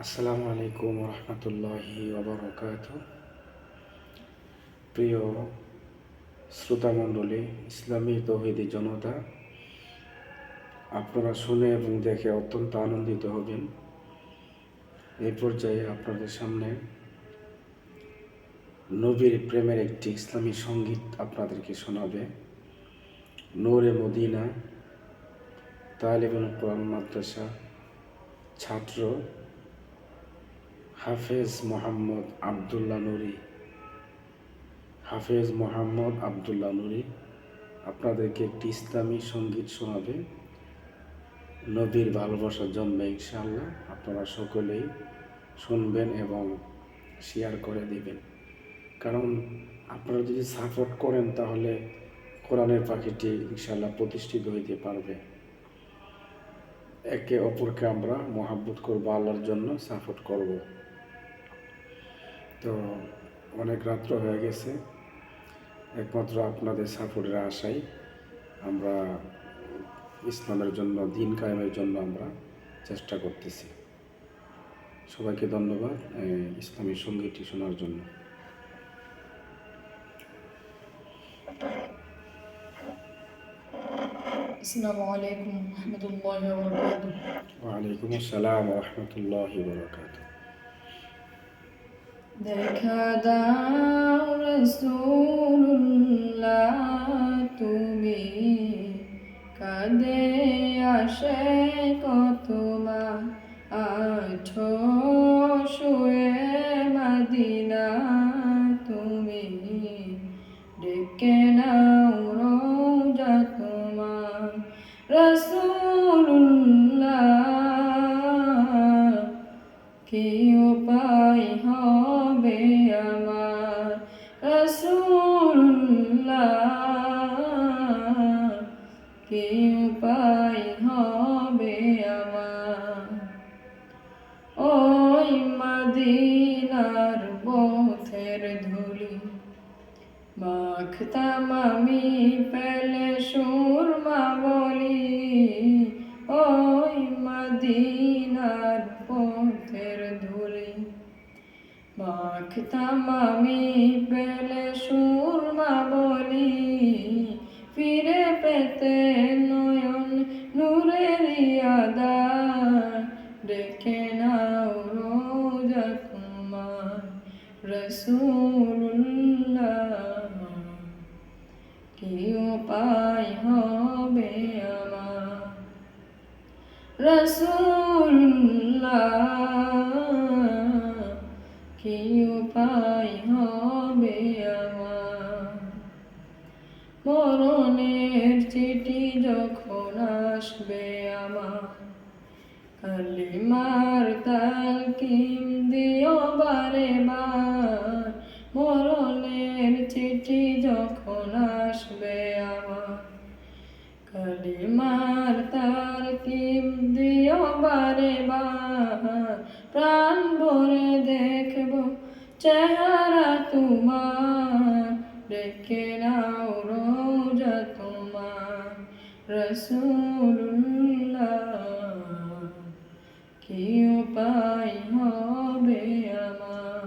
আসসালামু আলাইকুম রহমতুল্লাহি ওবরাকাতুহু। প্রিয় শ্রোতামণ্ডলী, ইসলামী তৌহিদি জনতা, আপনারা শুনে এবং দেখে অত্যন্ত আনন্দিত হবেন। এই পর্যায়ে আপনাদের সামনে নবীর প্রেমের একটি ইসলামী সঙ্গীত আপনাদেরকে শোনাবে নূরে মদিনা তালিবুল কোরআন মাদ্রাসা ছাত্র হাফেজ মোহাম্মদ আবদুল্লাহ নুরি আপনাদেরকে একটি ইসলামী সঙ্গীত শোনাবে নবীর ভালোবাসার জন্মে। ইনশাআল্লাহ আপনারা সকলেই শুনবেন এবং শেয়ার করে দিবেন, কারণ আপনারা যদি সাপোর্ট করেন তাহলে কোরআনের পাখিটি ইনশাআল্লাহ প্রতিষ্ঠিত হইতে পারবে। একে অপরকে আমরা মহাব্বত করবো, আল্লাহর জন্য সাপোর্ট করব। তো অনেক রাত্র হয়ে গেছে, একমাত্র আপনাদের সাপোর্টের আশায় আমরা ইসলামের জন্য, দিন কায়েমের জন্য আমরা চেষ্টা করতেছি। সবাইকে ধন্যবাদ ইসলামী সঙ্গীতটি শোনার জন্য। আসসালামু আলাইকুম রহমতুল্লাহি ওয়া বারাকাতুহু। ওয়ালাইকুম আসসালাম রহমতুল্লাহি বারাকাতুহু। দেখা দাও রাসূলুল্লাহ, তুমি কাঁদে আসে কত মা, আছো শুয়ে মদিনা, তুমি ডেকে নাও রোজা তোমার। রাসূলুল্লাহ, কি উপায় হবে আমার? রাসূলুল্লাহ, কি উপায় হবে আমার? ওই মদিনার পথের ধুলি মাখতাম আমি পেলে সুরমা বলি, ওই মদিনার পথের ধুলি মাখতাম আমি পেলে সুরমা বলি, ফিরে পেতে নয়ন নূরের আদার, ডেকে নাও রোজা তোমার। রাসূলুল্লাহ, কি উপায় হবে আমার? রাসূলুল্লাহ, কি উপায় হবে আমার? মরণের চিঠি যখন আসবে আমার, কালিমার তালকিন দিও বারে বার। মরণের চিঠি যখন আসবে আমার, কালিমার তালকিন দিও বারে বার। প্রাণ ভরে দেখব চেহারা তোমার, ডেকে নাও রোজা তোমার। রাসূলুল্লাহ, কি উপায় হবে আমার?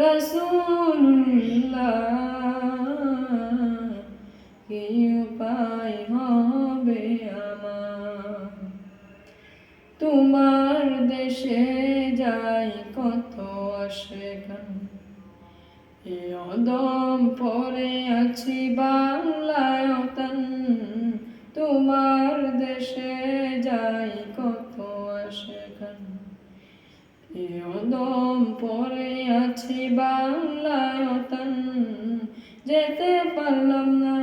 রাসূলুল্লাহ, কি উপায় হবে আমার? তোমার দেশে যাই কত আশেকান, এ অদম পরে আছি বাংলায় ওতন। তোমার দেশে যাই কত আশেকান, এ অদম পরে আছি বাংলায় ওতন। যেতে পারলাম না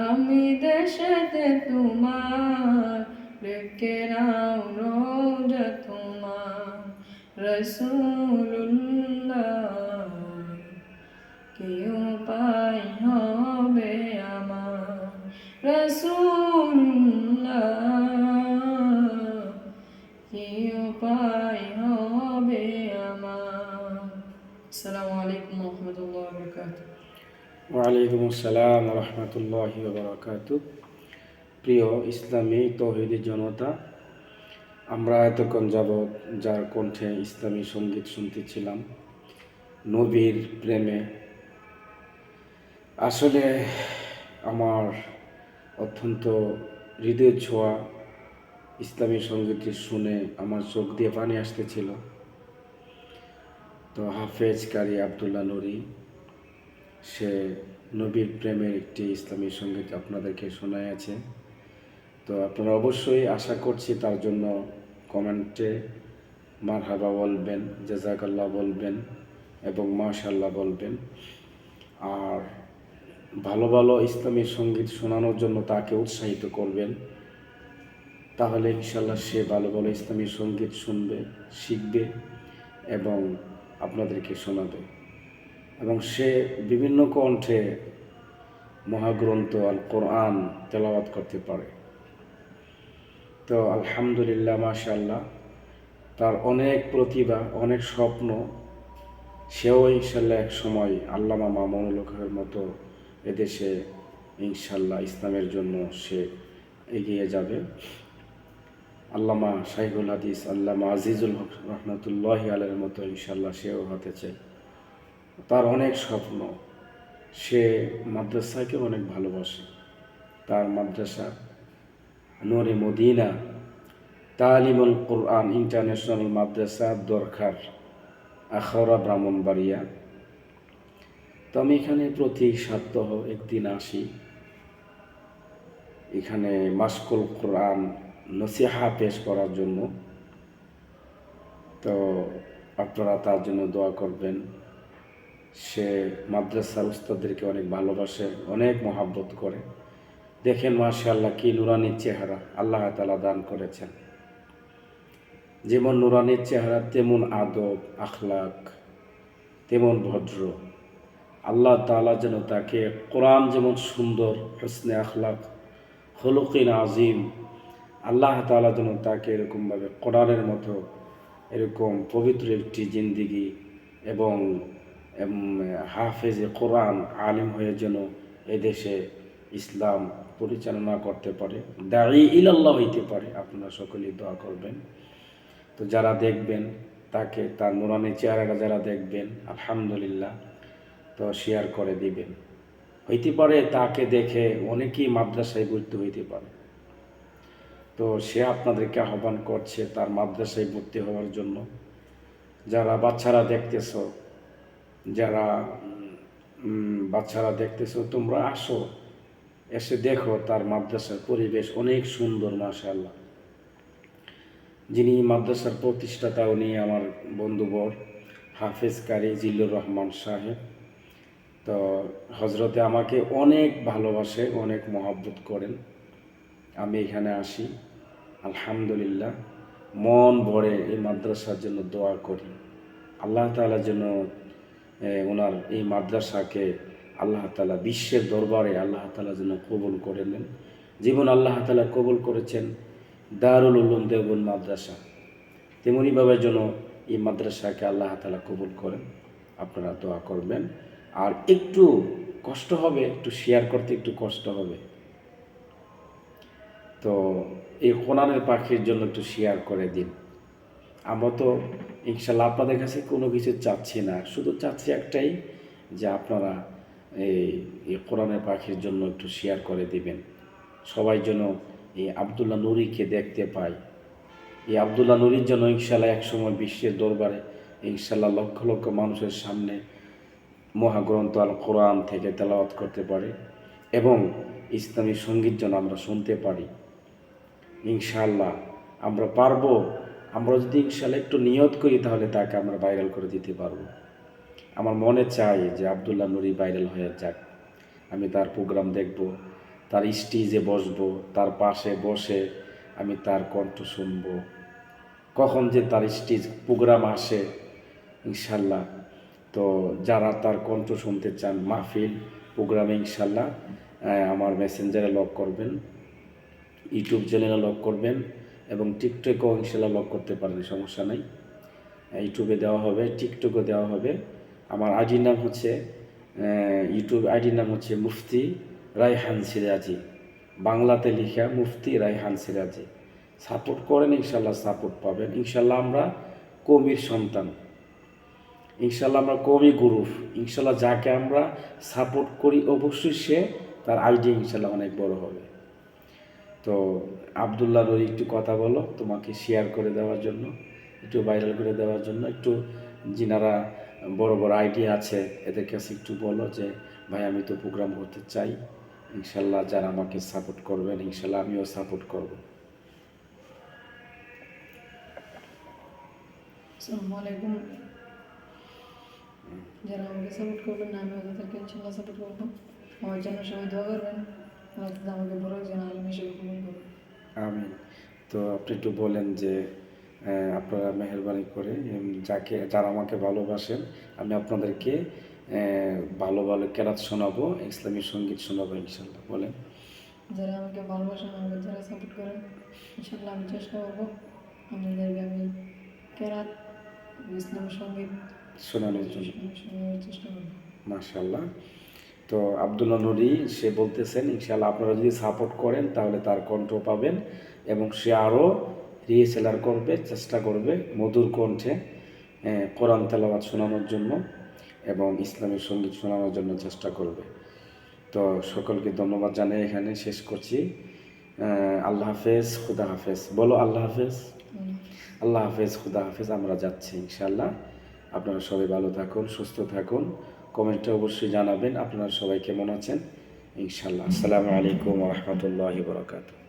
আমি দেশেতে তোমার, ডেকে নাও রোজা তোমার। রাসূলুল্লাহ, কি উপায় হবে আমার? রাসূলুল্লাহ, কি উপায় হবে আমার? আসসালামু আলাইকুম রহমতুল্লাহি ওয়া বারাকাতুহু। ওয়ালাইকুম আসসালাম রহমতুল্লাহি বারাকাতুহু। প্রিয় ইসলামী তৌহিদি জনতা, আমরা এতক্ষণ যাবৎ যার কণ্ঠে ইসলামী সঙ্গীত শুনতেছিলাম নবীর প্রেমে, আসলে আমার অত্যন্ত হৃদয় ছোঁয়া ইসলামী সঙ্গীতটি শুনে আমার চোখ দিয়ে পানি আসতেছিল। তো হাফেজ কারি আবদুল্লাহ নুরি সে নবীর প্রেমের একটি ইসলামী সঙ্গীত আপনাদেরকে শোনাইয়াছে। তো আপনারা অবশ্যই আশা করছি তার জন্য কমেন্টে মারহাবা বলবেন, জাযাকাল্লাহ বলবেন এবং মাশাআল্লাহ বলবেন। আর ভালো ভালো ইসলামী সঙ্গীত শোনানোর জন্য তাকে উৎসাহিত করবেন, তাহলে ইনশাল্লাহ সে ভালো ভালো ইসলামী সঙ্গীত শুনবে, শিখবে এবং আপনাদেরকে শোনাবে। এবং সে বিভিন্ন কণ্ঠে মহাগ্রন্থ আল কোরআন তেলাওয়াত করতে পারে। তো আলহামদুলিল্লাহ, মাশাআল্লাহ, তার অনেক প্রতিভা, অনেক স্বপ্ন। সেও ইনশাল্লাহ এক সময় আল্লামা মামুনুল হকের মতো এদেশে ইনশাল্লাহ ইসলামের জন্য সে এগিয়ে যাবে। আল্লামা শাইখুল হাদিস আল্লামা আজিজুল হক রহমতুল্লাহি আলাইহির মতো ইনশাল্লাহ সেও হতে চায়। তার অনেক স্বপ্ন। সে মাদ্রাসাকে অনেক ভালোবাসে। তার মাদ্রাসা নূরে মদিনা তালিমুল কোরআন ইন্টারন্যাশনাল মাদ্রাসা দরকার, আখাউড়া, ব্রাহ্মণবাড়িয়া। তো আমি এখানে প্রতি সপ্তাহ একদিন আসি। এখানে মাসকুল কোরআন নসিহা পেশ করার জন্য। তো আপনারা তার জন্য দোয়া করবেন। সে মাদ্রাসার উস্তাদদেরকে অনেক ভালোবাসে, অনেক মহাব্বত করে। দেখেন মাশাআল্লাহ কি নুরানির চেহারা আল্লাহ তাআলা দান করেছেন। যেমন নুরানির চেহারা তেমন আদব আখলাক, তেমন ভদ্র। আল্লাহ তাআলা যেন তাকে কোরআন যেমন সুন্দর, হুসনে আখলাক, খুলুকিন আজিম, আল্লাহ তাআলা যেন তাকে এরকমভাবে কোরআনের মতো এরকম পবিত্র একটি জিন্দিগি এবং হাফেজে কোরআন আলিম হয়ে যেন এদেশে ইসলাম পরিচালনা করতে পারে, দাঈ ইলাল্লাহ হইতে পারে। আপনারা সকলেই দোয়া করবেন। তো যারা দেখবেন তাকে, তার নুরানি চেহারাটা যারা দেখবেন, আলহামদুলিল্লাহ, তো শেয়ার করে দিবেন। হইতে পারে তাকে দেখে অনেকেই মাদ্রাসায় ভর্তি হইতে পারে। তো সে আপনাদেরকে আহ্বান করছে তার মাদ্রাসায় ভর্তি হওয়ার জন্য। যারা বাচ্চারা দেখতেছো, যারা বাচ্চারা দেখতেছো, তোমরা আসো, এসে দেখো তার মাদ্রাসার পরিবেশ অনেক সুন্দর, মাশাআল্লাহ। যিনি মাদ্রাসার প্রতিষ্ঠাতা উনি আমার বন্ধুবর হাফেজ কারি জিল্লুর রহমান সাহেব। তো হজরতে আমাকে অনেক ভালোবাসে, অনেক মহব্বত করেন। আমি এখানে আসি, আলহামদুলিল্লাহ, মন ভরে এই মাদ্রাসার জন্য দোয়া করি। আল্লাহ তাআলা যেন ওনার এই মাদ্রাসাকে আল্লাহ তাআলা বিশ্বের দরবারে আল্লাহ তাআলা যেন কবুল করে নেন। যেমন আল্লাহ তাআলা কবুল করেছেন দারুল উলুম দেওবন্দ মাদ্রাসা, তেমনিভাবে যেন এই মাদ্রাসাকে আল্লাহ তাআলা কবুল করেন। আপনারা দোয়া করবেন। আর একটু কষ্ট হবে, একটু শেয়ার করতে একটু কষ্ট হবে। তো এই কোরআনের পাখির জন্য একটু শেয়ার করে দিন। আমরা তো ইনশাল্লাহ আপনাদের কাছে কোনো কিছু চাচ্ছি না, শুধু চাচ্ছি একটাই, যে আপনারা এই কোরআনের পাখির জন্য একটু শেয়ার করে দিবেন। সবাই যেন এই আবদুল্লাহ নুরিকে দেখতে পায়। এই আবদুল্লাহ নুরির জন্য ইনশাল্লাহ একসময় বিশ্বের দরবারে ইনশাল্লাহ লক্ষ লক্ষ মানুষের সামনে মহাগ্রন্থ আল কোরআন থেকে তেলাওয়াত করতে পারে এবং ইসলামী সঙ্গীত যেন আমরা শুনতে পারি। ইনশাআল্লাহ আমরা পারবো। আমরা যদি ইনশাআল্লাহ একটু নিয়ত করি তাহলে তাকে আমরা ভাইরাল করে দিতে পারবো। আমার মনে চাই যে আবদুল্লাহ নুরি ভাইরাল হয়ে যাক। আমি তার প্রোগ্রাম দেখব, তার স্টেজে বসবো, তার পাশে বসে আমি তার কণ্ঠ শুনবো। কখন যে তার স্টেজ প্রোগ্রাম আসে ইনশাআল্লাহ। তো যারা তার কণ্ঠ শুনতে চান মাহফিল প্রোগ্রামে ইনশাআল্লাহ আমার মেসেঞ্জারে লক করবেন, ইউটিউব চ্যানেলে লক করবেন এবং টিকটকেও ইনশাআল্লাহ লক করতে পারেন, সমস্যা নাই। ইউটিউবে দেওয়া হবে, টিকটকে দেওয়া হবে। আমার আইডির নাম হচ্ছে, ইউটিউব আইডির নাম হচ্ছে মুফতি রায়হান সিরাজি, বাংলাতে লিখা মুফতি রায়হান সিরাজি। সাপোর্ট করেন, ইনশাল্লাহ সাপোর্ট পাবেন। ইনশাল্লাহ আমরা কমির সন্তান, ইনশাল্লাহ আমরা কমি গ্রুপ। ইনশাল্লাহ যাকে আমরা সাপোর্ট করি অবশ্যই সে তার আইডিয়া ইনশাল্লাহ অনেক বড় হবে। তো আবদুল্লাহ নূরি একটু কথা বলো, তোমাকে শেয়ার করে দেওয়ার জন্য, একটু ভাইরাল করে দেওয়ার জন্য, একটু যিনারা বড় বড় আইডিয়া আছে এদের কাছে একটু বলো যে ভাই আমি তো প্রোগ্রাম করতে চাই, ইনশাল্লাহ যারা আমাকে সাপোর্ট করবেন ইনশাল্লাহ আমিও সাপোর্ট করব। আসসালামু আলাইকুম। যারা আমাকে সাপোর্ট করবেন না, আমি ওদেরকে ইনশাল্লাহ সাপোর্ট করবো। আমার জন্য সবাই দোয়া করবেন, আল্লাহ তাআলা আমাকে বড় একজন আলেম হিসেবে কবুল করুন। আমিন। তো আপনি একটু বলেন যে আপনারা মেহেরবানি করে যারা আমাকে ভালোবাসেন, আমি আপনাদেরকে ভালো ভালো কেরাত শোনাবো, ইসলামী সঙ্গীত শোনাবো ইনশাল্লাহ। বলেন। যারা আমাকে ভালোবাসেন, আমাকে যারা সাপোর্ট করেন, ইনশাল্লাহ আমি চেষ্টা করবো আপনাদেরকে আমি কেরাত ইসলাম সঙ্গীত শোনানোর জন্য শোনানোর চেষ্টা করবো। মাশাআল্লাহ। তো আবদুল্লাহ নূরি সে বলতেছেন ইনশাআল্লাহ আপনারা যদি সাপোর্ট করেন তাহলে তার কণ্ঠ পাবেন এবং সে আরও রিহার্সাল করবে, চেষ্টা করবে মধুর কণ্ঠে কোরআন তেলাওয়াত শোনানোর জন্য এবং ইসলামের সঙ্গীত শোনানোর জন্য চেষ্টা করবে। তো সকলকে ধন্যবাদ জানিয়ে এখানে শেষ করছি। আল্লাহ হাফেজ, খুদা হাফেজ। বলো আল্লাহ হাফেজ। আল্লাহ হাফেজ, খুদা হাফেজ। আমরা যাচ্ছি ইনশাআল্লাহ। আপনারা সবাই ভালো থাকুন, সুস্থ থাকুন। কমেন্টে অবশ্যই জানাবেন আপনারা সবাই কেমন আছেন। ইনশাআল্লাহ। আসসালামু আলাইকুম ওয়া রাহমাতুল্লাহি ওয়া বারাকাতুহু।